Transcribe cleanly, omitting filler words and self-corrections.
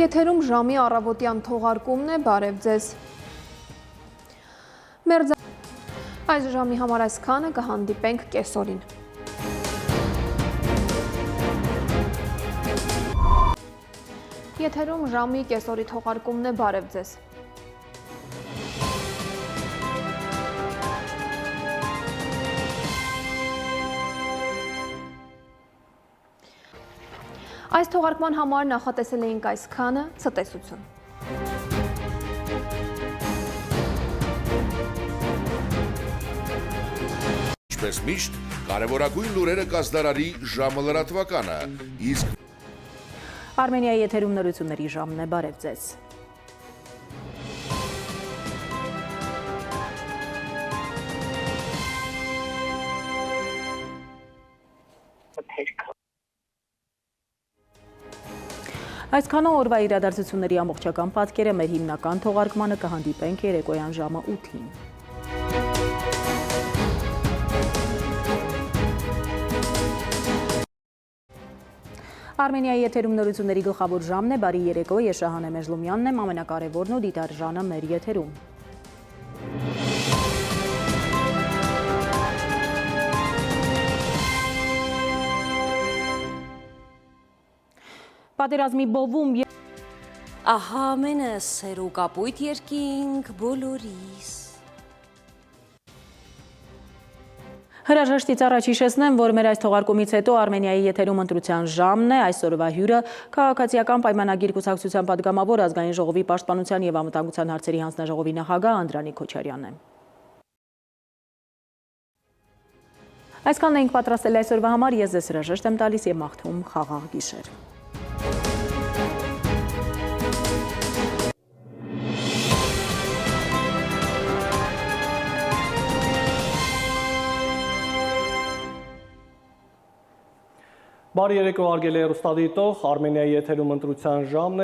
Եթերում ժամի առավոտյան թողարկումն է, բարև ձեզ։ Այս ժամի համար այսքանը, կհանդիպենք կեսօրին։ Եթերում ժամի կեսօրի թողարկումն է, բարև ձեզ։ Այս թողարկման համար նախատեսել էինք այսքանը, ցտեսություն։ Ինչպես միշտ, կարևորագույն լուրերը կազդարարի ժամը լրատվականը, իսկ Արմենիայի եթերում նորությունների ժամն է, բարև ձեզ։ Այսքանը օրվա իրադարձությունների ամբողջական պատկերը, մեր հիմնական թողարկմանը կհանդիպենք երեկոյան ժամը 8-ին։ Արմենիայի եթերում նորությունների գլխավոր ժամն է, բարի երեկո, ես Շահանե Մեժլումյանն եմ, ամենակարևորն ու դիտար Ժանը մեր եթերում։ Պատերազմի բովում Ահա մենս հերու կապույտ երկինք բոլորիս։ Հրաժեշտից առաջ հիշեցնեմ, որ մեր այս թողարկումից հետո Արմենիայի եթերում ընտրության ժամն է, այսօրվա հյուրը քաղաքացիական պայմանագիր կուսակցության պատգամավոր, ազգային ժողովի պաշտպանության եւ անվտանգության հարցերի հանձնաժողովի նախագահ Անդրանիկ Քոչարյանն է։ Այսքանն էինք պատրաստել այսօրվա համար, ես ձեզ հրաժեշտ եմ տալիս եւ մաղթում խաղաղ գիշեր։ Բարի երեկո, հարգելի հեռուստադիտող, Արմենիայի եթերում ընտրության ժամն է։